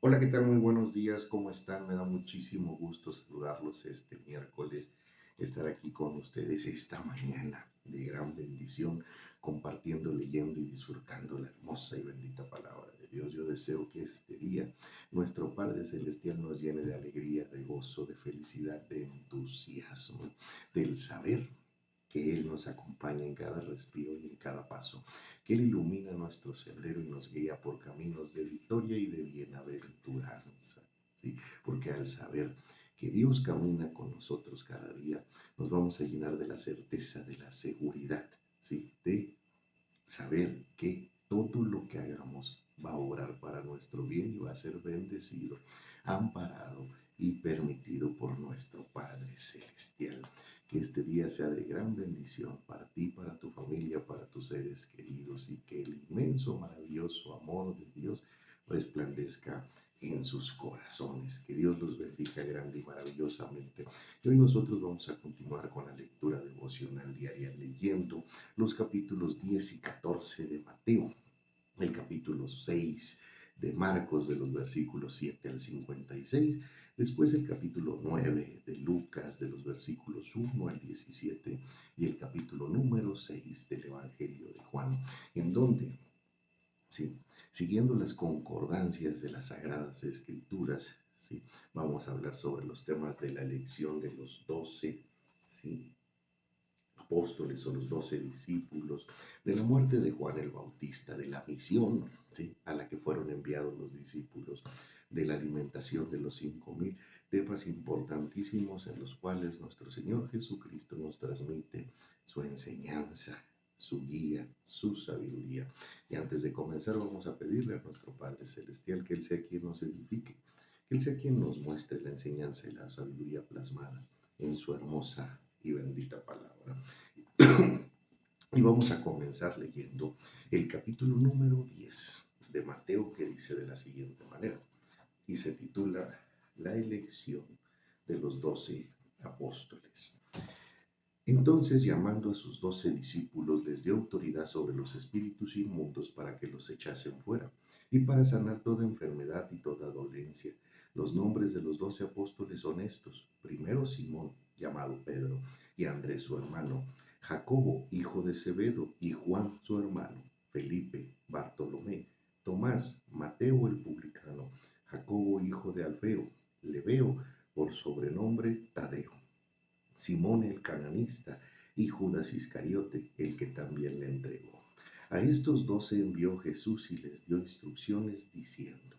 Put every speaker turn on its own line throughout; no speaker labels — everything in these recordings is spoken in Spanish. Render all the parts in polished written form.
Hola, ¿qué tal? Muy buenos días, ¿cómo están? Me da muchísimo gusto saludarlos este miércoles, estar aquí con ustedes esta mañana de gran bendición, compartiendo, leyendo y disfrutando la hermosa y bendita palabra de Dios. Yo deseo que este día nuestro Padre Celestial nos llene de alegría, de gozo, de felicidad, de entusiasmo, del saber que Él nos acompaña en cada respiro y en cada paso, que Él ilumina nuestro sendero y nos guía por caminos de victoria y de bienaventuranza, ¿sí? Porque al saber que Dios camina con nosotros cada día, nos vamos a llenar de la certeza, de la seguridad, ¿sí? De saber que todo lo que hagamos va a obrar para nuestro bien y va a ser bendecido, amparado y permitido por nuestro Padre Celestial. Que este día sea de gran bendición para ti, para tu familia, para tus seres queridos y que el inmenso, maravilloso amor de Dios resplandezca en sus corazones. Que Dios los bendiga grande y maravillosamente. Y hoy nosotros vamos a continuar con la lectura devocional diaria leyendo los capítulos 10 y 14 de Mateo, el capítulo 6 de Marcos de los versículos 7 al 56, después el capítulo 9 de Lucas de los versículos 1 al 17 y el capítulo número 6 del Evangelio de Juan, en donde, sí, siguiendo las concordancias de las Sagradas Escrituras, sí, vamos a hablar sobre los temas de la elección de los 12, sí, apóstoles o los 12 discípulos, de la muerte de Juan el Bautista, de la misión, ¿sí?, a la que fueron enviados los discípulos, de la alimentación de los 5,000, temas importantísimos en los cuales nuestro Señor Jesucristo nos transmite su enseñanza, su guía, su sabiduría. Y antes de comenzar vamos a pedirle a nuestro Padre Celestial que Él sea quien nos edifique, que Él sea quien nos muestre la enseñanza y la sabiduría plasmada en su hermosa y bendita palabra. Y vamos a comenzar leyendo el capítulo número 10 de Mateo, que dice de la siguiente manera, y se titula La elección de los 12 apóstoles. Entonces, llamando a sus 12 discípulos, les dio autoridad sobre los espíritus inmundos para que los echasen fuera y para sanar toda enfermedad y toda dolencia. Los nombres de los 12 apóstoles son estos: primero Simón, llamado Pedro, y Andrés su hermano, Jacobo, hijo de Zebedo, y Juan su hermano, Felipe, Bartolomé, Tomás, Mateo el publicano, Jacobo, hijo de Alfeo, Lebeo, por sobrenombre Tadeo, Simón el cananista y Judas Iscariote, el que también le entregó. A estos 12 envió Jesús y les dio instrucciones diciendo: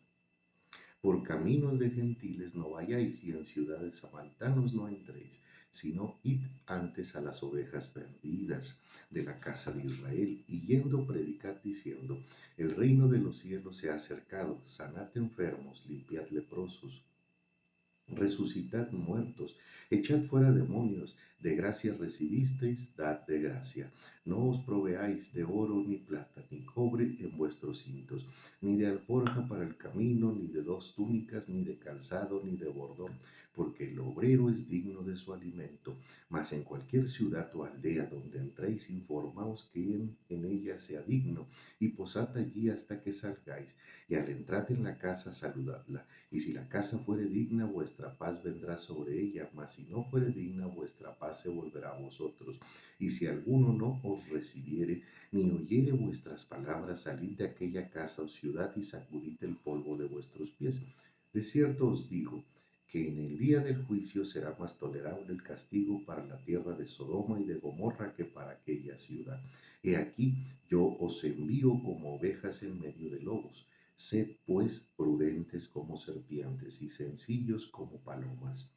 por caminos de gentiles no vayáis y en ciudades samaritanos no entréis, sino id antes a las ovejas perdidas de la casa de Israel, y yendo predicad diciendo: el reino de los cielos se ha acercado, sanad enfermos, limpiad leprosos, resucitad muertos, echad fuera demonios, de gracia recibisteis, dad de gracia. No os proveáis de oro ni plata, ni cobre en vuestros cintos, ni de alforja para el camino, ni de 2 túnicas, ni de calzado, ni de bordón, porque el obrero es digno de su alimento. Mas en cualquier ciudad o aldea donde entréis, informaos quién en ella sea digno, y posad allí hasta que salgáis, y al entrar en la casa saludadla. Y si la casa fuere digna, vuestra paz vendrá sobre ella, mas si no fuere digna, vuestra paz se volverá a vosotros. Y si alguno no os recibiere, ni oyere vuestras palabras, salid de aquella casa o ciudad y sacudid el polvo de vuestros pies. De cierto os digo, que en el día del juicio será más tolerable el castigo para la tierra de Sodoma y de Gomorra que para aquella ciudad. He aquí, yo os envío como ovejas en medio de lobos. Sed pues prudentes como serpientes y sencillos como palomas.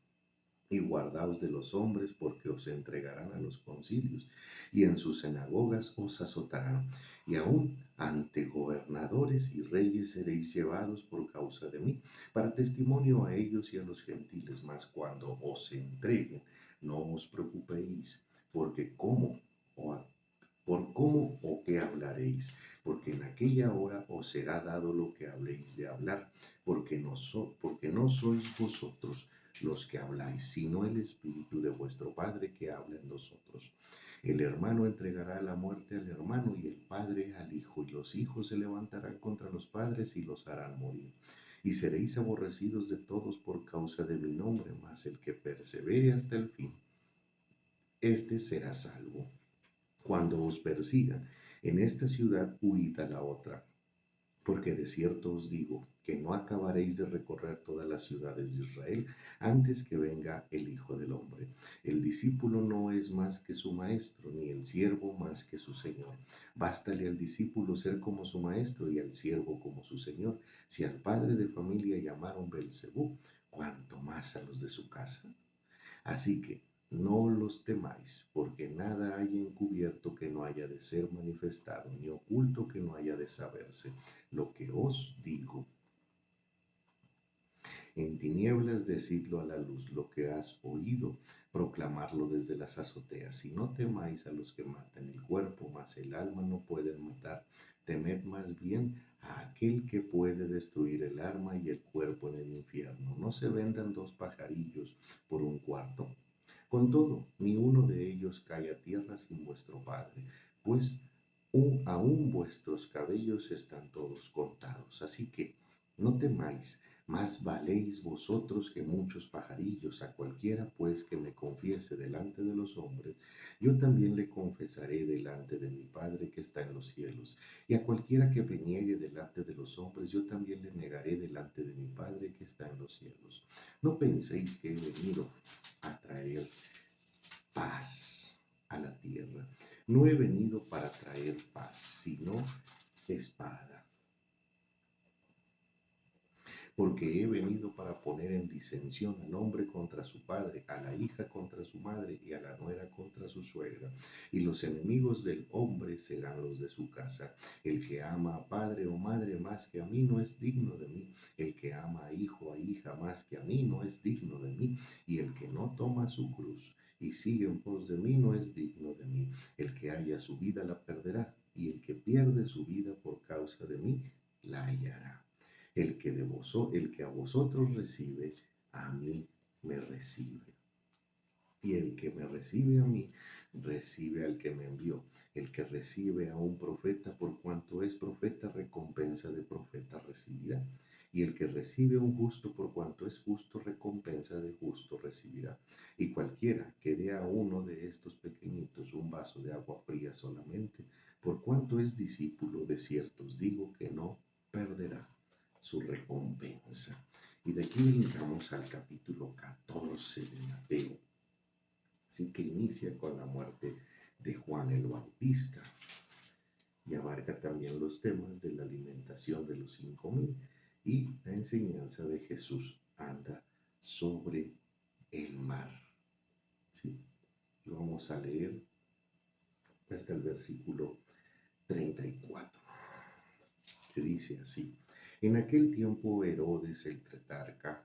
Y guardaos de los hombres, porque os entregarán a los concilios, y en sus sinagogas os azotarán, y aun ante gobernadores y reyes seréis llevados por causa de mí, para testimonio a ellos y a los gentiles. Mas cuando os entreguen, no os preocupéis, porque cómo o a por cómo o qué hablaréis, porque en aquella hora os será dado lo que habléis de hablar, porque no sois vosotros los que habláis, sino el Espíritu de vuestro Padre que habla en vosotros. El hermano entregará la muerte al hermano y el padre al hijo, y los hijos se levantarán contra los padres y los harán morir. y seréis aborrecidos de todos por causa de mi nombre, mas el que persevere hasta el fin, este será salvo. Cuando os persigan en esta ciudad, huid a la otra, porque de cierto os digo que no acabaréis de recorrer todas las ciudades de Israel antes que venga el Hijo del Hombre. El discípulo no es más que su maestro, ni el siervo más que su señor. Bástale al discípulo ser como su maestro y al siervo como su señor. Si al padre de familia llamaron Belcebú, cuanto más a los de su casa. Así que no los temáis, porque nada hay encubierto que no haya de ser manifestado, ni oculto que no haya de saberse. Lo que os digo en tinieblas, decidlo a la luz, lo que has oído, proclamarlo desde las azoteas. Y no temáis a los que matan el cuerpo, mas el alma no pueden matar. Temed más bien a aquel que puede destruir el alma y el cuerpo en el infierno. No se vendan dos pajarillos por un cuarto. Con todo, ni uno de ellos cae a tierra sin vuestro Padre, pues aún vuestros cabellos están todos contados. Así que no temáis, más valéis vosotros que muchos pajarillos. A cualquiera pues que me confiese delante de los hombres, yo también le confesaré delante de mi Padre que está en los cielos. Y a cualquiera que me niegue delante de los hombres, yo también le negaré delante de mi Padre que está en los cielos. No penséis que he venido a traer paz a la tierra. No he venido para traer paz, sino espada. Porque he venido para poner en disensión al hombre contra su padre, a la hija contra su madre y a la nuera contra su suegra. Y los enemigos del hombre serán los de su casa. El que ama a padre o madre más que a mí no es digno de mí. El que ama a hijo o a hija más que a mí no es digno de mí. Y el que no toma su cruz y sigue en pos de mí no es digno de mí. El que haya su vida la perderá, y el que pierde su vida por causa de mí la hallará. El que a vosotros recibe, a mí me recibe. Y el que me recibe a mí, recibe al que me envió. El que recibe a un profeta, por cuanto es profeta, recompensa de profeta recibirá. Y el que recibe a un justo, por cuanto es justo, recompensa de justo recibirá. Y cualquiera que dé a uno de estos pequeñitos un vaso de agua fría solamente, por cuanto es discípulo, de cierto os digo que no perderá su recompensa. Y de aquí brincamos al capítulo 14 de Mateo. Así que inicia con la muerte de Juan el Bautista y abarca también los temas de la alimentación de los 5,000 y la enseñanza de Jesús anda sobre el mar. ¿Sí? Y vamos a leer hasta el versículo 34, que dice así: En aquel tiempo Herodes el tetrarca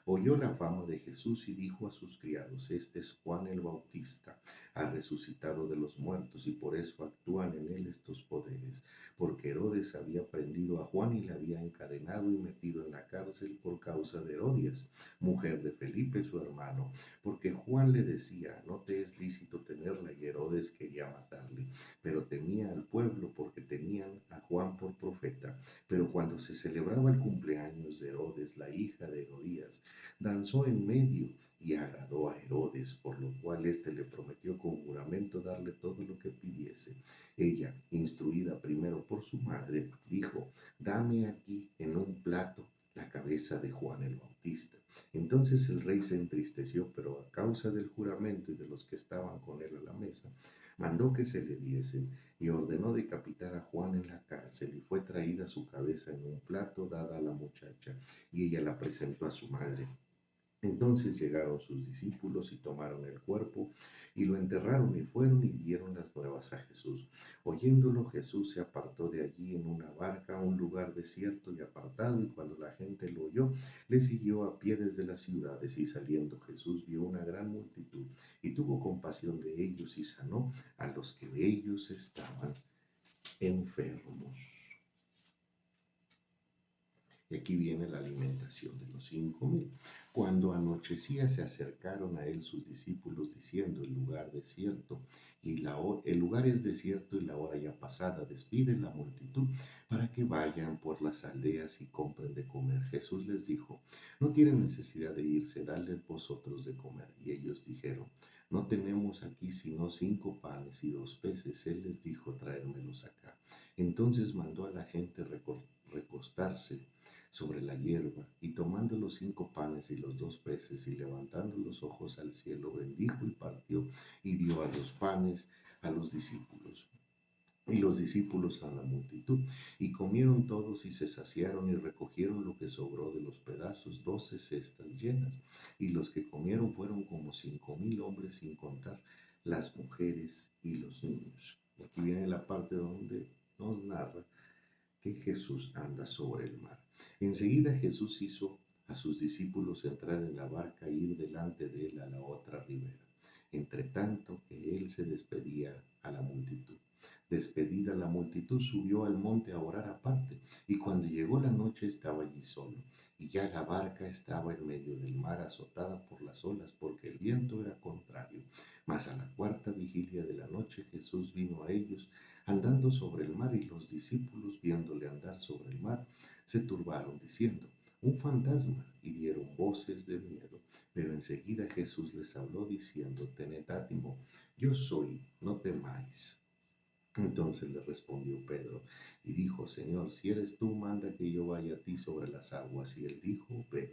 oyó la fama de Jesús y dijo a sus criados: Este es Juan el Bautista, ha resucitado de los muertos y por eso actúan en él estos poderes. Porque Herodes había prendido a Juan y le había encadenado y metido en la cárcel por causa de Herodias, mujer de Felipe su hermano, porque Juan le decía: no te es lícito tenerla, y Herodes quería matarle, pero temía al pueblo porque tenían a Juan por profeta. Pero cuando se celebraba el cumpleaños de Herodes, la hija de Herodías danzó en medio y agradó a Herodes, por lo cual éste le prometió con juramento darle todo lo que pidiese. Ella, instruida primero por su madre, dijo: dame aquí en un plato la cabeza de Juan el Bautista. Entonces el rey se entristeció, pero a causa del juramento y de los que estaban con él a la mesa, mandó que se le diesen y ordenó decapitar a Juan en la cárcel, y fue traída su cabeza en un plato dada a la muchacha, y ella la presentó a su madre. Entonces llegaron sus discípulos y tomaron el cuerpo y lo enterraron, y fueron y dieron las nuevas a Jesús. Oyéndolo, Jesús se apartó de allí en una barca a un lugar desierto y apartado, y cuando la gente lo oyó, le siguió a pie desde las ciudades. Y saliendo Jesús vio una gran multitud y tuvo compasión de ellos y sanó a los que de ellos estaban enfermos. Y aquí viene la alimentación de los 5.000. Cuando anochecía se acercaron a él sus discípulos diciendo, el lugar es desierto y la hora ya pasada, despide la multitud para que vayan por las aldeas y compren de comer. Jesús les dijo, no tienen necesidad de irse, dadles vosotros de comer. Y ellos dijeron, no tenemos aquí sino 5 panes y 2 peces. Él les dijo, traérmelos acá. Entonces mandó a la gente recostarse sobre la hierba, y tomando los 5 panes y los 2 peces, y levantando los ojos al cielo, bendijo y partió, y dio a los panes a los discípulos, y los discípulos a la multitud. Y comieron todos y se saciaron y recogieron lo que sobró de los pedazos, 12 cestas llenas. Y los que comieron fueron como 5.000 hombres, sin contar las mujeres y los niños. Aquí viene la parte donde nos narra que Jesús anda sobre el mar. Enseguida Jesús hizo a sus discípulos entrar en la barca e ir delante de él a la otra ribera, entre tanto que él se despedía a la multitud. Despedida la multitud, subió al monte a orar aparte, y cuando llegó la noche estaba allí solo, y ya la barca estaba en medio del mar, azotada por las olas, porque el viento era contrario. Mas a la cuarta vigilia de la noche Jesús vino a ellos andando sobre el mar, y los discípulos, viéndole andar sobre el mar, se turbaron, diciendo, un fantasma, y dieron voces de miedo. Pero enseguida Jesús les habló, diciendo, tened ánimo, yo soy, no temáis. Entonces le respondió Pedro y dijo, Señor, si eres tú, manda que yo vaya a ti sobre las aguas. Y él dijo, ven.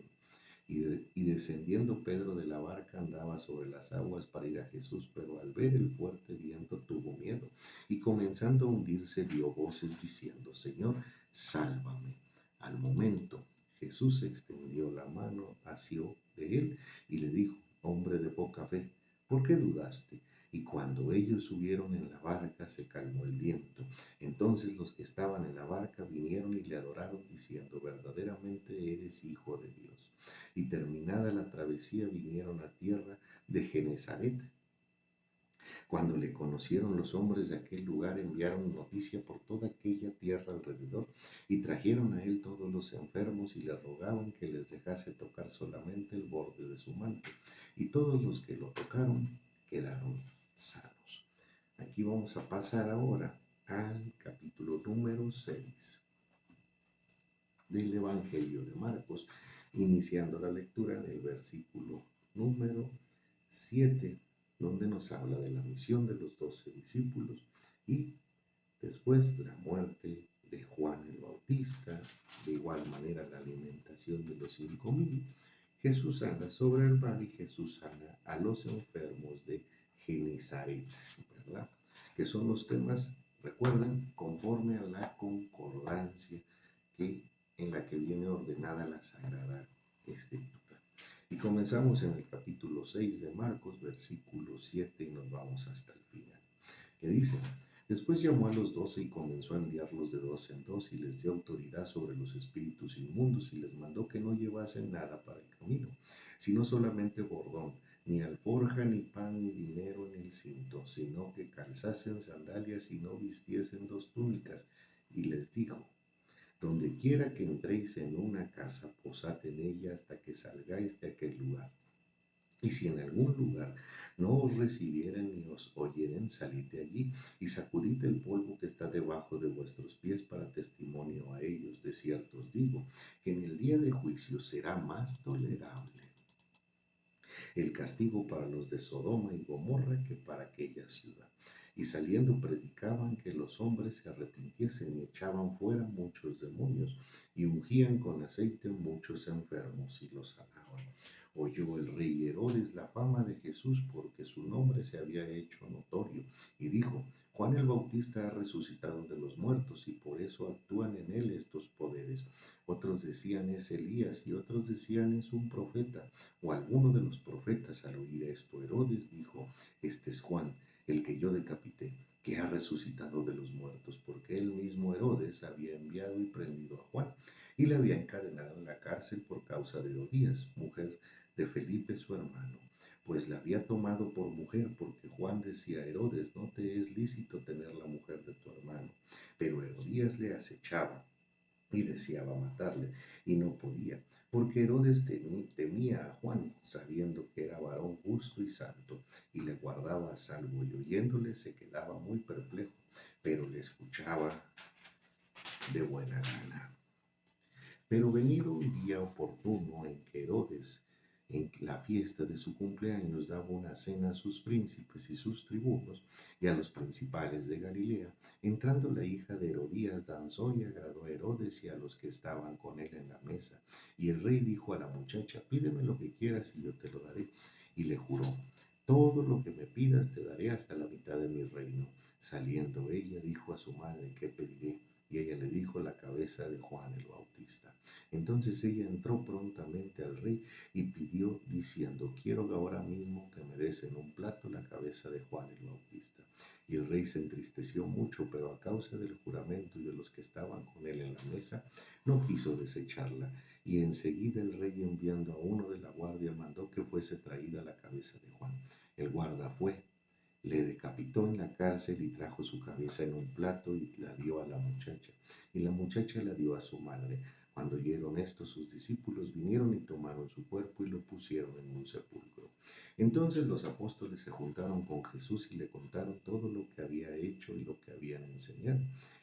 Y descendiendo Pedro de la barca andaba sobre las aguas para ir a Jesús, pero al ver el fuerte viento tuvo miedo, y comenzando a hundirse dio voces diciendo, Señor, sálvame. Al momento Jesús extendió la mano, asió de él y le dijo, hombre de poca fe, ¿por qué dudaste? Y cuando ellos subieron en la barca se calmó el viento. Entonces los que estaban en la barca vinieron y le adoraron diciendo, verdaderamente eres hijo de Dios. Y terminada la travesía vinieron a tierra de Genezaret. Cuando le conocieron los hombres de aquel lugar, enviaron noticia por toda aquella tierra alrededor, y trajeron a él todos los enfermos y le rogaban que les dejase tocar solamente el borde de su manto. Y todos los que lo tocaron quedaron sanos. Aquí vamos a pasar ahora al capítulo número 6 del Evangelio de Marcos, iniciando la lectura en el versículo número 7, donde nos habla de la misión de los 12 discípulos y después la muerte de Juan el Bautista, de igual manera la alimentación de los 5.000. Jesús anda sobre el mar y Jesús sana a los enfermos de Genezaret, ¿verdad? Que son los temas, recuerdan, conforme a la concordancia que, en la que viene ordenada la Sagrada Escritura. Y comenzamos en el capítulo 6 de Marcos, versículo 7, y nos vamos hasta el final, que dice, después llamó a los 12 y comenzó a enviarlos de 2 en 2 y les dio autoridad sobre los espíritus inmundos y les mandó que no llevasen nada para el camino, sino solamente bordón, ni alforja, ni pan, ni dinero en el cinto, sino que calzasen sandalias y no vistiesen 2 túnicas. Y les dijo, donde quiera que entréis en una casa, posad en ella hasta que salgáis de aquel lugar. Y si en algún lugar no os recibieren ni os oyeren, salid de allí y sacudid el polvo que está debajo de vuestros pies para testimonio a ellos. De cierto os digo que en el día de juicio será más tolerable el castigo para los de Sodoma y Gomorra que para aquella ciudad. Y saliendo predicaban que los hombres se arrepintiesen y echaban fuera muchos demonios y ungían con aceite muchos enfermos y los sanaban. Oyó el rey Herodes la fama de Jesús porque su nombre se había hecho notorio y dijo, Juan el Bautista ha resucitado de los muertos y por eso actúan en él estos poderes. Otros decían es Elías y otros decían es un profeta o alguno de los profetas. Al oír esto, Herodes dijo, este es Juan, el que yo decapité, que ha resucitado de los muertos, porque él mismo Herodes había enviado y prendido a Juan, y le había encadenado en la cárcel por causa de Herodías, mujer de Felipe su hermano, pues la había tomado por mujer, porque Juan decía a Herodes, no te es lícito tener la mujer de tu hermano. Pero Herodías le acechaba y deseaba matarle, y no podía, porque Herodes temía a Juan, sabiendo que era varón justo y santo, y le guardaba a salvo, y oyéndole se quedaba muy perplejo, pero le escuchaba de buena gana. Pero venido un día oportuno en que Herodes, en la fiesta de su cumpleaños, daba una cena a sus príncipes y sus tribunos y a los principales de Galilea, entrando la hija de Herodías danzó y agradó a Herodes y a los que estaban con él en la mesa. Y el rey dijo a la muchacha, pídeme lo que quieras y yo te lo daré. Y le juró, todo lo que me pidas te daré hasta la mitad de mi reino. Saliendo ella dijo a su madre, ¿qué pediré? Y ella le dijo la cabeza de Juan el Bautista. Entonces ella entró prontamente al rey y pidió diciendo, quiero ahora mismo que me des en un plato la cabeza de Juan el Bautista. Y el rey se entristeció mucho, pero a causa del juramento y de los que estaban con él en la mesa, no quiso desecharla. Y enseguida el rey, enviando a uno de la guardia, mandó que fuese traída la cabeza de Juan. El guarda fue, le decapitó en la cárcel y trajo su cabeza en un plato y la dio a la muchacha. Y la muchacha la dio a su madre. Cuando oyeron esto, sus discípulos vinieron y tomaron su cuerpo y lo pusieron en un sepulcro. Entonces los apóstoles se juntaron con Jesús y le contaron todo lo que había hecho y lo que habían enseñado.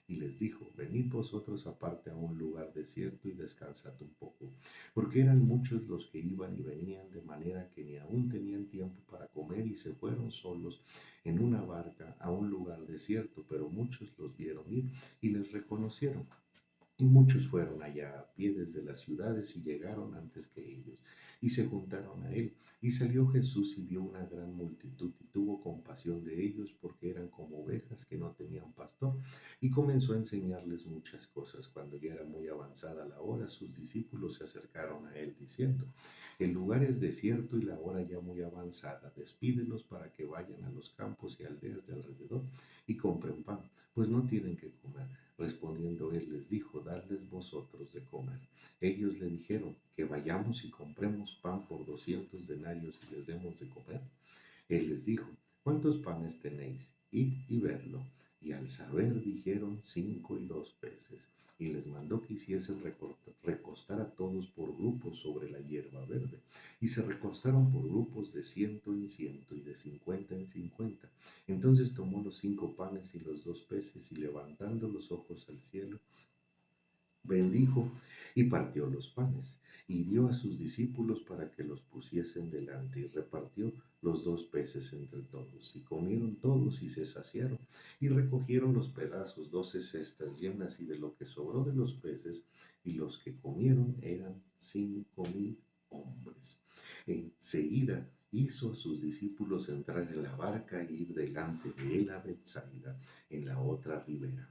Y les dijo, venid vosotros aparte a un lugar desierto y descansad un poco, porque eran muchos los que iban y venían, de manera que ni aún tenían tiempo para comer, y se fueron solos en una barca a un lugar desierto, pero muchos los vieron ir y les reconocieron. Y muchos fueron allá a pie desde las ciudades y llegaron antes que ellos, y se juntaron a él. Y salió Jesús y vio una gran multitud, y tuvo compasión de ellos, porque eran como ovejas que no tenían pastor, y comenzó a enseñarles muchas cosas. Cuando ya era muy avanzada la hora, sus discípulos se acercaron a él, diciendo, el lugar es desierto y la hora ya muy avanzada, despídelos para que vayan a los campos y aldeas de alrededor y compren pan, pues no tienen que comer. Respondiendo él les dijo, dadles vosotros de comer. Ellos le dijeron, que vayamos y compremos pan por 200 denarios y les demos de comer. Él les dijo, ¿cuántos panes tenéis? Id y vedlo. Y al saber dijeron, 5 y 2 peces. Y les mandó que hiciesen recostar a todos por grupos sobre la hierba verde. Y se recostaron por grupos de 100 en 100 y de 50 en 50. Entonces tomó los 5 panes y los 2 peces y levantando los ojos al cielo, bendijo y partió los panes, y dio a sus discípulos para que los pusiesen delante, y repartió los 2 peces entre todos, y comieron todos y se saciaron, y recogieron los pedazos, 12 cestas llenas, y de lo que sobró de los peces, y los que comieron eran 5.000 hombres. Enseguida hizo a sus discípulos entrar en la barca e ir delante de él a Bethsaida, en la otra ribera.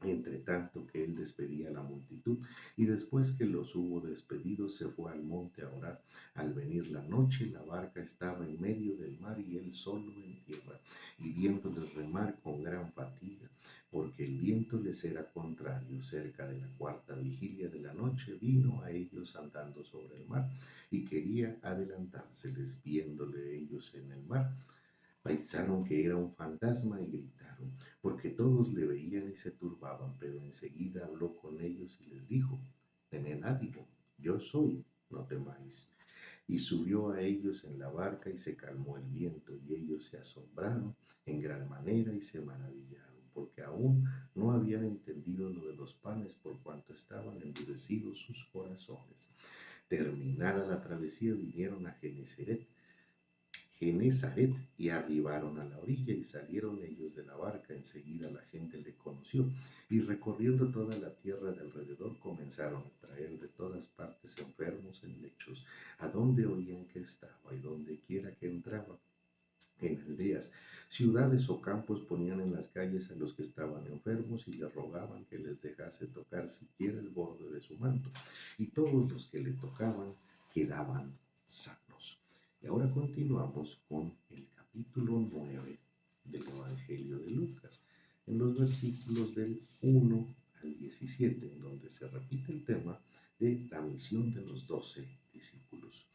Entre tanto que él despedía a la multitud, y después que los hubo despedido, se fue al monte a orar. Al venir la noche, la barca estaba en medio del mar y él solo en tierra, y viéndoles remar con gran fatiga, porque el viento les era contrario. Cerca de la cuarta vigilia de la noche vino a ellos andando sobre el mar, y quería adelantárseles. Viéndole ellos en el mar, pensaron que era un fantasma y gritaron, porque todos le veían y se turbaban, pero enseguida habló con ellos y les dijo, tened ánimo, yo soy, no temáis. Y subió a ellos en la barca y se calmó el viento, y ellos se asombraron en gran manera y se maravillaron, porque aún no habían entendido lo de los panes, por cuanto estaban endurecidos sus corazones. Terminada la travesía, vinieron a Genezaret, y arribaron a la orilla, y salieron ellos de la barca. Enseguida la gente le conoció, y recorriendo toda la tierra de alrededor comenzaron a traer de todas partes enfermos en lechos, a donde oían que estaba, y donde quiera que entraba. En aldeas, ciudades o campos ponían en las calles a los que estaban enfermos y le rogaban que les dejase tocar siquiera el borde de su manto, y todos los que le tocaban quedaban sanos. Y ahora continuamos con el capítulo 9 del Evangelio de Lucas, en los versículos del 1 al 17, en donde se repite el tema de la misión de los 12 discípulos.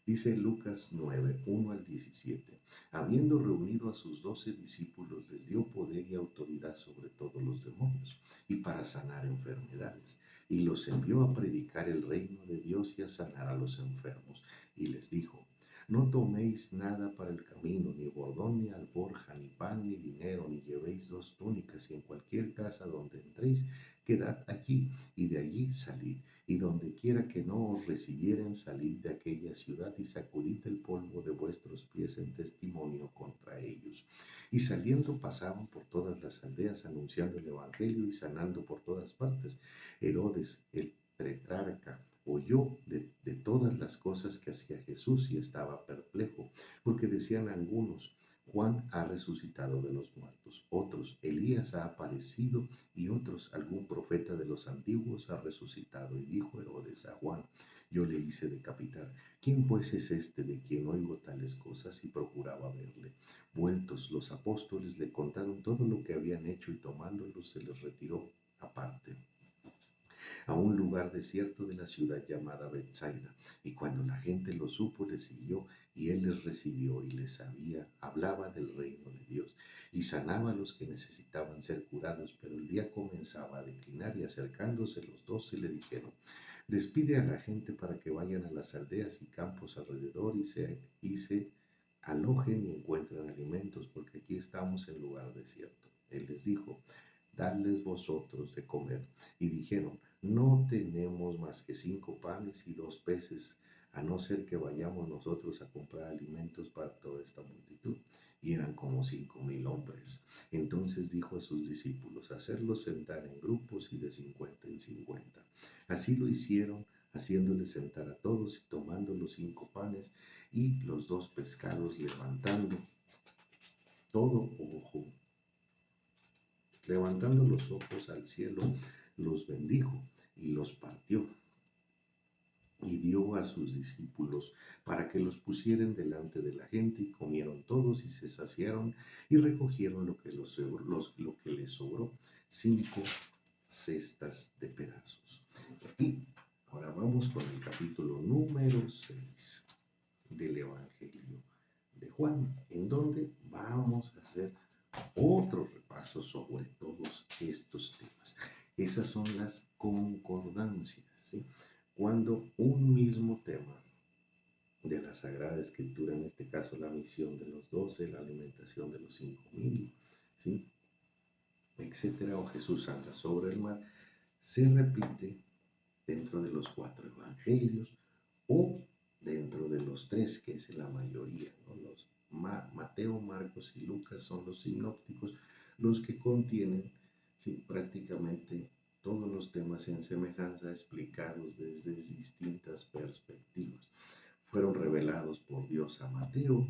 Dice Lucas 9, 1 al 17. Habiendo reunido a sus 12 discípulos, les dio poder y autoridad sobre todos los demonios y para sanar enfermedades. y los envió a predicar el reino de Dios y a sanar a los enfermos. Y les dijo: no toméis nada para el camino, ni bordón, ni alforja, ni pan, ni dinero, ni llevéis dos túnicas, y en cualquier casa donde entréis, quedad allí, y de allí salid. Y donde quiera que no os recibieren, salid de aquella ciudad y sacudid el polvo de vuestros pies en testimonio contra ellos. Y saliendo pasaban por todas las aldeas anunciando el evangelio y sanando por todas partes. Herodes, el tetrarca, oyó de todas las cosas que hacía Jesús y estaba perplejo, porque decían algunos: Juan ha resucitado de los muertos, otros: Elías ha aparecido, y otros: algún profeta de los antiguos ha resucitado. Y dijo Herodes a Juan: yo le hice decapitar. ¿Quién pues es este de quien oigo tales cosas? Y procuraba verle. Vueltos los apóstoles le contaron todo lo que habían hecho, y tomándolo se les retiró aparte a un lugar desierto de la ciudad llamada Bethsaida. Y cuando la gente lo supo, le siguió, y él les recibió y hablaba del reino de Dios, y sanaba a los que necesitaban ser curados. Pero el día comenzaba a declinar, y acercándose los 12 le dijeron: despide a la gente para que vayan a las aldeas y campos alrededor y se alojen y encuentren alimentos, porque aquí estamos en lugar desierto. Él les dijo: dadles vosotros de comer. Y dijeron: no tenemos más que 5 panes y 2 peces, a no ser que vayamos nosotros a comprar alimentos para toda esta multitud. Y eran como 5,000 hombres. Entonces dijo a sus discípulos: hacerlos sentar en grupos y de 50 en 50. Así lo hicieron, haciéndoles sentar a todos, y tomando los 5 panes y los 2 pescados, levantando los ojos al cielo, los bendijo y los partió, y dio a sus discípulos para que los pusieran delante de la gente, y comieron todos y se saciaron, y recogieron lo que les sobró, 5 cestas de pedazos. Y ahora vamos con el capítulo número 6 del Evangelio de Juan, en donde vamos a hacer otro repaso sobre todos estos temas. Esas son las concordancias, ¿sí? Cuando un mismo tema de la Sagrada Escritura, en este caso la misión de los 12, la alimentación de los 5,000, ¿sí?, etcétera, o Jesús anda sobre el mar, se repite dentro de los 4 evangelios o dentro de los 3, que es la mayoría, ¿no? Los Mateo, Marcos y Lucas son los sinópticos, los que contienen, sí, prácticamente todos los temas en semejanza, explicados desde distintas perspectivas. Fueron revelados por Dios a Mateo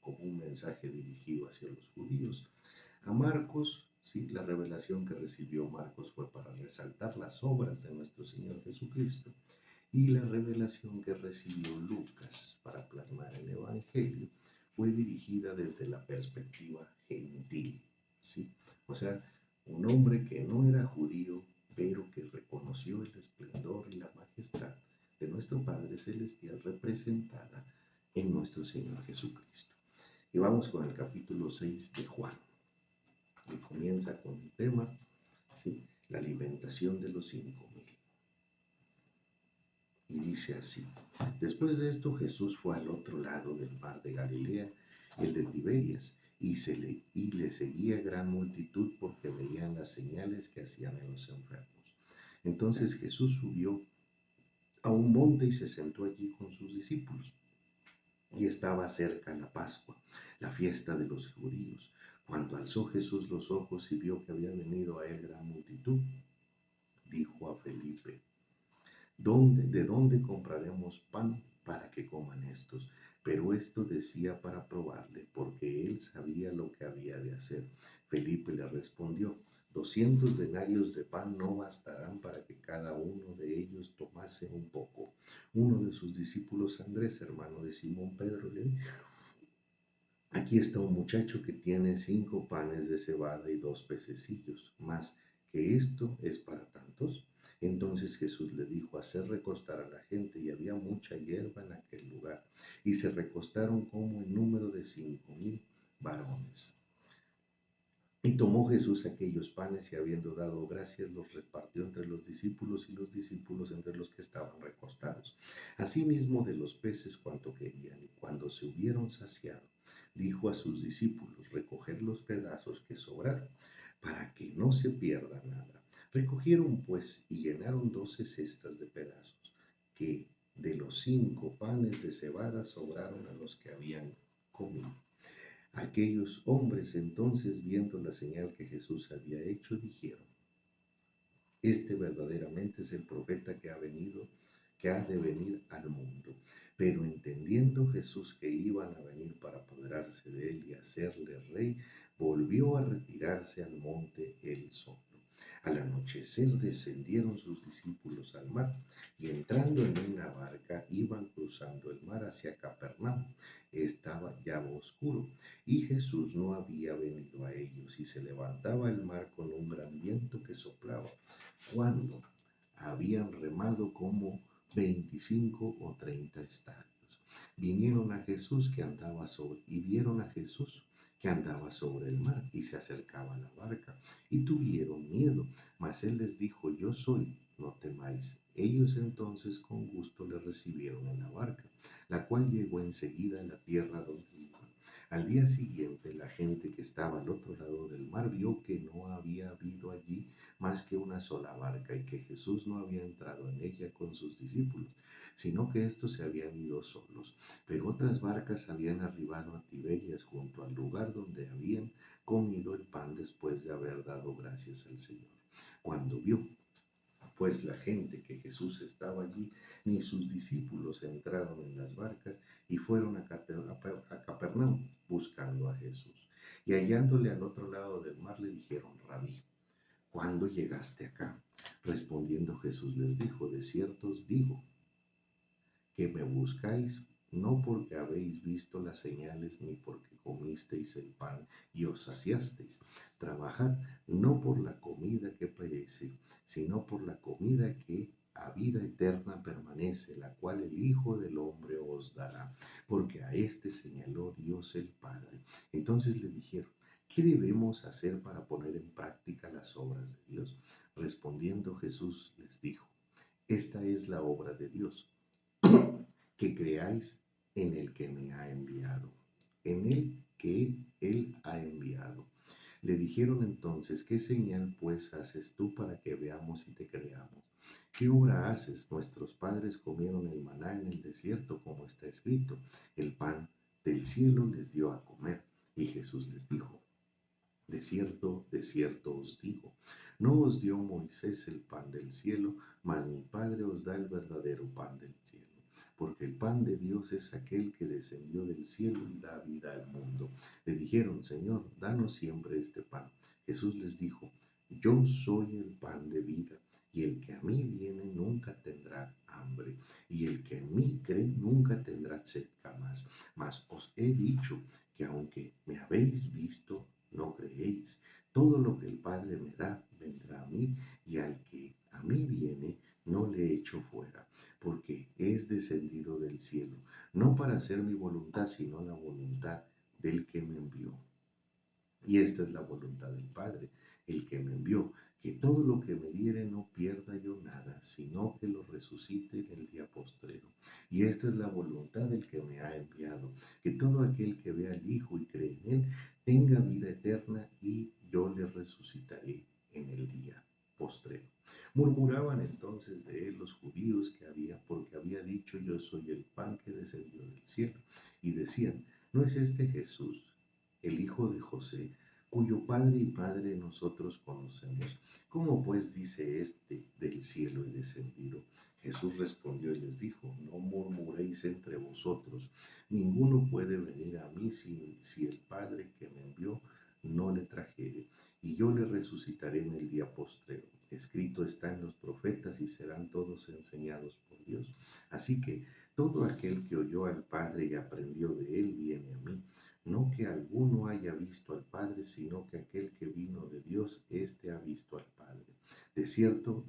como un mensaje dirigido hacia los judíos. A Marcos, sí, la revelación que recibió Marcos fue para resaltar las obras de nuestro Señor Jesucristo. Y la revelación que recibió Lucas para plasmar el Evangelio fue dirigida desde la perspectiva gentil, ¿sí? O sea, un hombre que no era judío, pero que reconoció el esplendor y la majestad de nuestro Padre Celestial representada en nuestro Señor Jesucristo. Y vamos con el capítulo 6 de Juan, que comienza con el tema, ¿sí?, la alimentación de los 5,000. Y dice así: después de esto Jesús fue al otro lado del mar de Galilea, el de Tiberias, y le seguía gran multitud, porque veían las señales que hacían en los enfermos. Entonces Jesús subió a un monte y se sentó allí con sus discípulos. Y estaba cerca la Pascua, la fiesta de los judíos. Cuando alzó Jesús los ojos y vio que había venido a él gran multitud, dijo a Felipe: ¿de dónde compraremos pan para que coman estos? Pero esto decía para probarle, porque él sabía lo que había de hacer. Felipe le respondió: 200 denarios de pan no bastarán para que cada uno de ellos tomase un poco. Uno de sus discípulos, Andrés, hermano de Simón Pedro, le dijo: aquí está un muchacho que tiene 5 panes de cebada y 2 pececillos, mas que esto es para tantos. Entonces Jesús le dijo: hacer recostar a la gente, y había mucha hierba en aquel lugar, y se recostaron como el número de 5,000 varones. Y tomó Jesús aquellos panes y habiendo dado gracias, los repartió entre los discípulos y los discípulos entre los que estaban recostados. Asimismo de los peces cuanto querían. Y cuando se hubieron saciado, dijo a sus discípulos, recoged los pedazos que sobraron, para que no se pierda nada. Recogieron pues y llenaron 12 cestas de pedazos, que de los 5 panes de cebada sobraron a los que habían comido. Aquellos hombres entonces, viendo la señal que Jesús había hecho, dijeron, este verdaderamente es el profeta que ha venido, que ha de venir al mundo. Pero entendiendo Jesús que iban a venir para apoderarse de él y hacerle rey, volvió a retirarse al monte él solo. Al anochecer descendieron sus discípulos al mar y entrando en una barca iban cruzando el mar hacia Capernaum. Estaba ya oscuro y Jesús no había venido a ellos y se levantaba el mar con un gran viento que soplaba. Cuando habían remado como 25 o 30 estadios, vinieron a Jesús que andaba sobre, y vieron a Jesús que andaba sobre el mar y se acercaba a la barca y tuvieron miedo, mas él les dijo, yo soy, no temáis. Ellos entonces con gusto le recibieron en la barca, la cual llegó enseguida a la tierra donde iban. Al día siguiente, la gente que estaba al otro lado del mar vio que no había habido allí más que una sola barca y que Jesús no había entrado en ella con sus discípulos, sino que éstos se habían ido solos. Pero otras barcas habían arribado a Tiberias junto al lugar donde habían comido el pan después de haber dado gracias al Señor. Cuando vio pues la gente que Jesús estaba allí, ni sus discípulos entraron en las barcas y fueron a Capernaum buscando a Jesús. Y hallándole al otro lado del mar le dijeron, Rabí, ¿cuándo llegaste acá? Respondiendo Jesús les dijo, de cierto os digo que me buscáis no porque habéis visto las señales ni porque comisteis el pan y os saciasteis. Trabajad no por la comida que perece, sino por la comida que a vida eterna permanece, la cual el Hijo del Hombre os dará, porque a éste señaló Dios el Padre. Entonces le dijeron, ¿qué debemos hacer para poner en práctica las obras de Dios? Respondiendo Jesús les dijo, esta es la obra de Dios, que creáis en el que me ha enviado, en el que él ha enviado. Le dijeron entonces, ¿qué señal pues haces tú para que veamos y te creamos? ¿Qué obra haces? Nuestros padres comieron el maná en el desierto, como está escrito, el pan del cielo les dio a comer. Y Jesús les dijo, de cierto os digo, no os dio Moisés el pan del cielo, mas mi Padre os da el verdadero pan del cielo. Porque el pan de Dios es aquel que descendió del cielo y da vida al mundo. Le dijeron, Señor, danos siempre este pan. Jesús les dijo, yo soy el pan de vida, y el que a mí viene nunca tendrá hambre, y el que en mí cree nunca tendrá sed jamás. Mas os he dicho que aunque me habéis visto, no creéis. Todo lo que el Padre me da vendrá a mí, y al que a mí viene no le echo fuera, porque es descendido del cielo, no para hacer mi voluntad, sino la voluntad del que me envió. Y esta es la voluntad del Padre, el que me envió, que todo lo que me diere no pierda yo nada, sino que lo resucite en el día postrero. Y esta es la voluntad del que me ha enviado, que todo aquel que vea al Hijo y cree en él, tenga vida eterna y yo le resucitaré en el día postrero. Murmuraban entonces de él los judíos porque había dicho, yo soy el pan que descendió del cielo, y decían, ¿no es este Jesús, el hijo de José, cuyo padre y madre nosotros conocemos? ¿Cómo pues dice este, del cielo he descendido? Jesús respondió y les dijo, no murmuréis entre vosotros, ninguno puede venir a mí si el Padre que me envió no le trajere, y yo le resucitaré en el día postrero. Escrito está en los profetas y serán todos enseñados por Dios. Así que todo aquel que oyó al Padre y aprendió de él viene a mí. No que alguno haya visto al Padre, sino que aquel que vino de Dios, éste ha visto al Padre. De cierto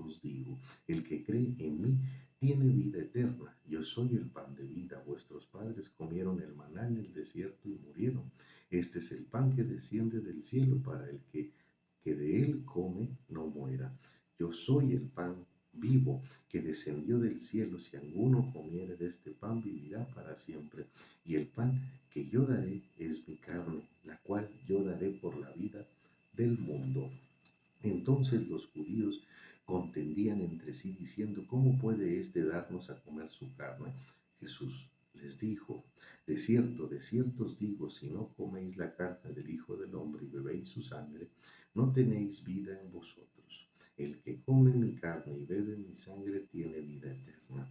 os digo, el que cree en mí tiene vida eterna. Yo soy el pan de vida. Vuestros padres comieron el maná en el desierto y murieron. Este es el pan que desciende del cielo para el que de él come no muera. Yo soy el pan vivo que descendió del cielo. Si alguno comiere de este pan, vivirá para siempre. Y el pan que yo daré es mi carne, la cual yo daré por la vida del mundo. Entonces los judíos contendían entre sí diciendo, ¿cómo puede éste darnos a comer su carne? Jesús les dijo, de cierto os digo, si no coméis la carne del Hijo del Hombre y bebéis su sangre, no tenéis vida en vosotros. El que come mi carne y bebe mi sangre tiene vida eterna,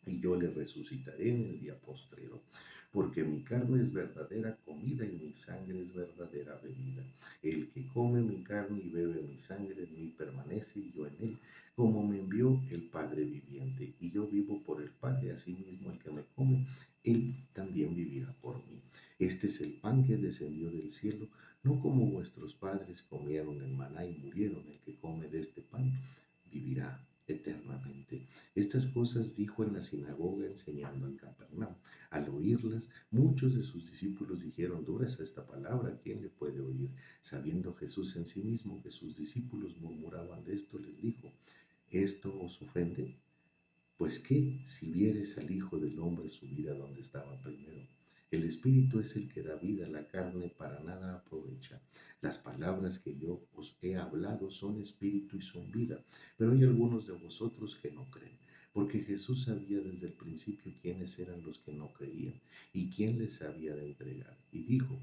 y yo le resucitaré en el día postrero, porque mi carne es verdadera comida y mi sangre es verdadera bebida. El que come mi carne y bebe mi sangre en mí permanece y yo en él, como me envió el Padre viviente, y yo vivo por el Padre, asimismo el que me come, él también vivirá por mí. Este es el pan que descendió del cielo, no como vuestros padres comieron el maná y murieron. El que come de este pan vivirá eternamente. Estas cosas dijo en la sinagoga enseñando en Capernaum. Al oírlas, muchos de sus discípulos dijeron, dura es esta palabra, ¿quién le puede oír? Sabiendo Jesús en sí mismo que sus discípulos murmuraban de esto, les dijo, ¿esto os ofende? Pues qué, si vieres al Hijo del Hombre subir a donde estaba primero. El Espíritu es el que da vida, la carne para nada aprovecha. Las palabras que yo os he hablado son espíritu y son vida, pero hay algunos de vosotros que no creen, porque Jesús sabía desde el principio quiénes eran los que no creían y quién les había de entregar. Y dijo,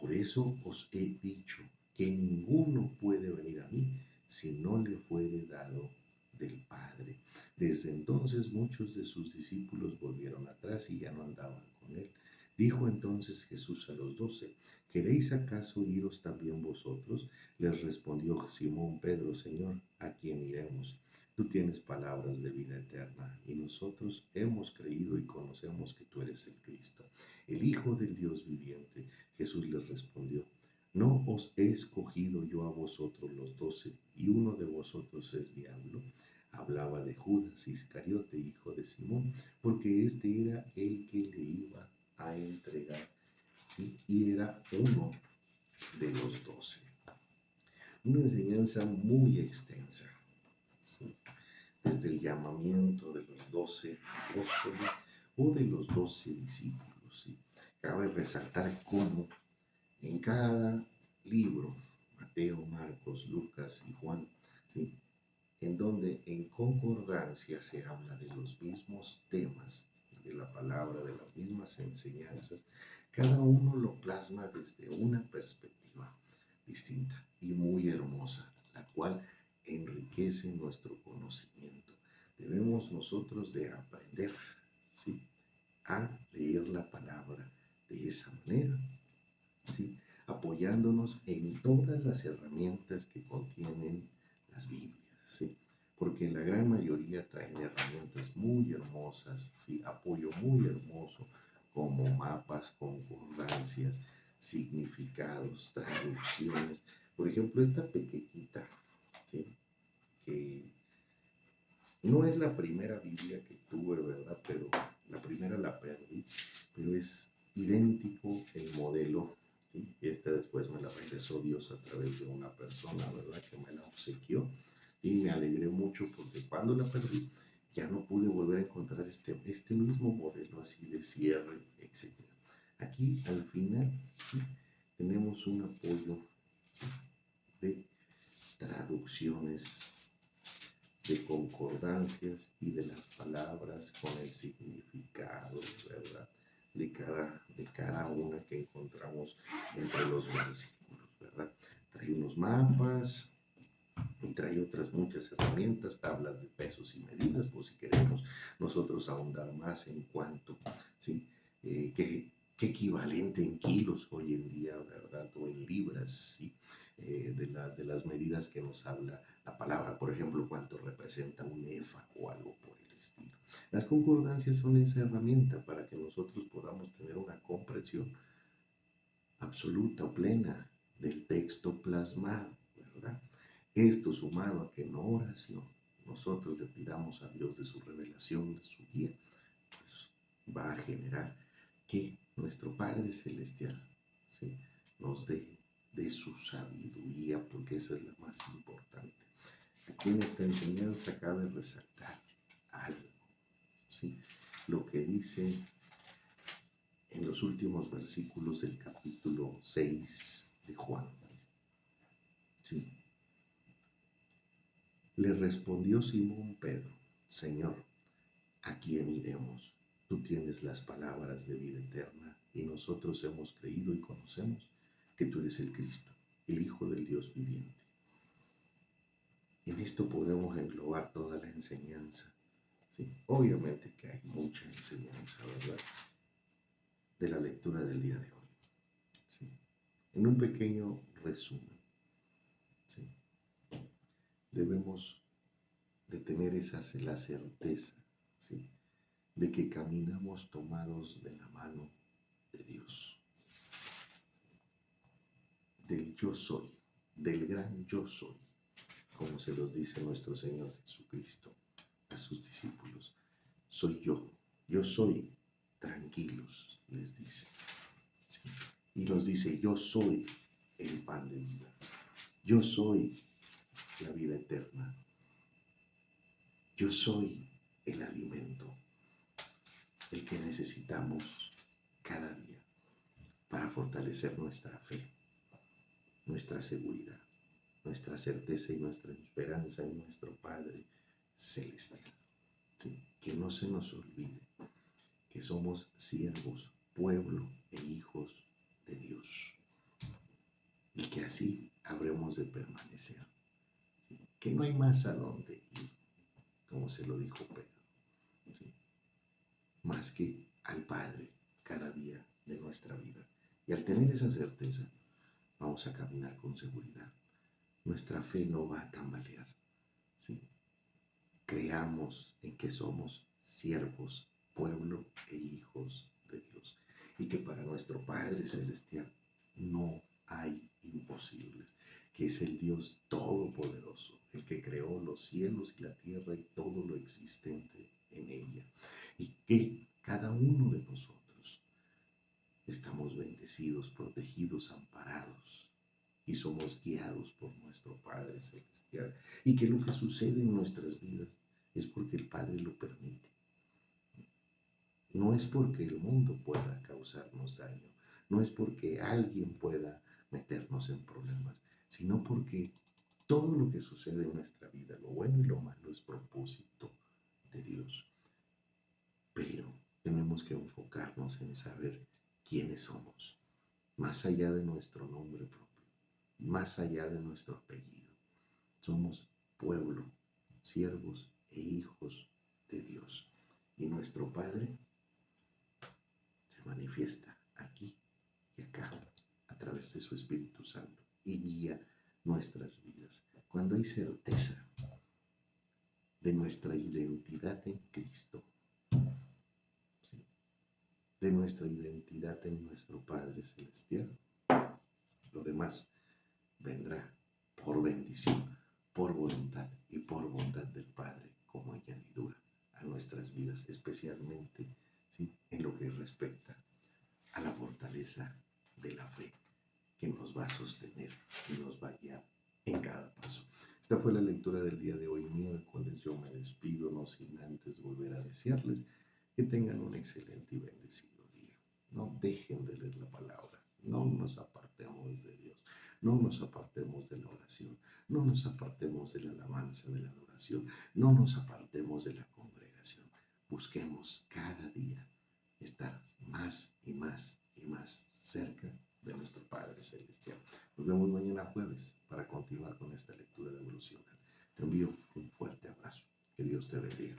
por eso os he dicho que ninguno puede venir a mí si no le fuere dado del Padre. Desde entonces muchos de sus discípulos volvieron atrás y ya no andaban con él. Dijo entonces Jesús a los 12, ¿queréis acaso iros también vosotros? Les respondió Simón Pedro, Señor, ¿a quién iremos? Tú tienes palabras de vida eterna, y nosotros hemos creído y conocemos que tú eres el Cristo, el Hijo del Dios viviente. Jesús les respondió, ¿no os he escogido yo a vosotros los 12, y uno de vosotros es diablo? Hablaba de Judas Iscariote, hijo de Simón, porque este era el que le iba a entregar, ¿sí? Y era uno de los 12. Una enseñanza muy extensa, ¿sí? Desde el llamamiento de los 12 apóstoles o de los 12 discípulos, ¿sí? Cabe resaltar cómo en cada libro, Mateo, Marcos, Lucas y Juan, ¿sí?, en donde en concordancia se habla de los mismos temas de la palabra, de las mismas enseñanzas, cada uno lo plasma desde una perspectiva distinta y muy hermosa, la cual enriquece nuestro conocimiento. Debemos nosotros de aprender, ¿sí?, a leer la palabra de esa manera, ¿sí?, apoyándonos en todas las herramientas que contienen las Biblias, ¿sí?, porque la gran mayoría traen herramientas muy hermosas, ¿sí?, apoyo muy hermoso, como mapas, concordancias, significados, traducciones. Por ejemplo, esta pequeñita, ¿sí?, que no es la primera Biblia que tuve, ¿verdad? Pero la primera la perdí, pero es idéntico el modelo, ¿sí? Esta después me la regresó Dios a través de una persona, ¿verdad?, que me la obsequió, y me alegré mucho porque cuando la perdí ya no pude volver a encontrar este mismo modelo así de cierre, etc. Aquí al final, ¿sí?, tenemos un apoyo de traducciones, de concordancias y de las palabras con el significado, ¿verdad?, de cada una que encontramos entre los versículos, ¿verdad? Trae unos mapas y trae otras muchas herramientas, tablas de pesos y medidas, por si queremos nosotros ahondar más en cuanto, ¿sí?, qué equivalente en kilos hoy en día, ¿verdad?, o en libras, ¿sí?, de las medidas que nos habla la palabra, por ejemplo, cuánto representa un efa o algo por el estilo. Las concordancias son esa herramienta para que nosotros podamos tener una comprensión absoluta o plena del texto plasmado, ¿verdad? Esto sumado a que en oración nosotros le pidamos a Dios de su revelación, de su guía, pues va a generar que nuestro Padre Celestial, ¿sí? Nos dé de su sabiduría, porque esa es la más importante. Aquí en esta enseñanza cabe resaltar algo, ¿sí? Lo que dice en los últimos versículos del capítulo 6 de Juan. ¿Sí? Le respondió Simón Pedro: Señor, ¿a quién iremos? Tú tienes las palabras de vida eterna, y nosotros hemos creído y conocemos que tú eres el Cristo, el Hijo del Dios viviente. En esto podemos englobar toda la enseñanza. ¿Sí? Obviamente que hay mucha enseñanza, ¿verdad? De la lectura del día de hoy. ¿Sí? En un pequeño resumen, ¿sí? Debemos de tener la certeza, ¿sí? De que caminamos tomados de la mano de Dios, del yo soy, del gran yo soy, como se los dice nuestro Señor Jesucristo a sus discípulos. Soy yo soy, tranquilos, les dice. ¿Sí? Y nos dice: yo soy el pan de vida, yo soy la vida eterna, yo soy el alimento, el que necesitamos cada día para fortalecer nuestra fe, nuestra seguridad, nuestra certeza y nuestra esperanza en nuestro Padre Celestial. ¿Sí? Que no se nos olvide que somos siervos, pueblo e hijos de Dios, y que así habremos de permanecer. ¿Sí? Que no hay más a dónde ir, como se lo dijo Pedro, ¿sí? Más que al Padre cada día de nuestra vida. Y al tener esa certeza, vamos a caminar con seguridad. Nuestra fe no va a tambalear. ¿Sí? Creamos en que somos siervos, pueblo e hijos de Dios. Y que para nuestro Padre Celestial no hay imposibles. Que es el Dios Todopoderoso, el que creó los cielos y la tierra y todo lo existente en ella. Y que cada uno de nosotros estamos bendecidos, protegidos, amparados, y somos guiados por nuestro Padre Celestial. Y que lo que sucede en nuestras vidas es porque el Padre lo permite. No es porque el mundo pueda causarnos daño, no es porque alguien pueda meternos en problemas, sino porque todo lo que sucede en nuestra vida, lo bueno y lo malo, es propósito de Dios. Pero tenemos que enfocarnos en saber quiénes somos, más allá de nuestro nombre propio, más allá de nuestro apellido. Somos pueblo, siervos e hijos de Dios. Y nuestro Padre se manifiesta aquí y acá a través de su Espíritu Santo y guía nuestras vidas. Cuando hay certeza de nuestra identidad en Cristo, ¿sí? De nuestra identidad en nuestro Padre Celestial, lo demás vendrá por bendición, por voluntad y por bondad del Padre como añadidura a nuestras vidas, especialmente, ¿sí? En lo que respecta a la fortaleza de la fe, que nos va a sostener y nos va a guiar en cada paso. Esta fue la lectura del día de hoy, miércoles. Yo me despido, no sin antes volver a desearles que tengan un excelente y bendecido día. No dejen de leer la palabra, no nos apartemos de Dios, no nos apartemos de la oración, no nos apartemos de la alabanza, de la adoración, no nos apartemos de la congregación. Busquemos cada día estar más y más y más cerca de nuestro Padre Celestial. Nos vemos mañana jueves para continuar con esta lectura devocional. Te envío un fuerte abrazo. Que Dios te bendiga.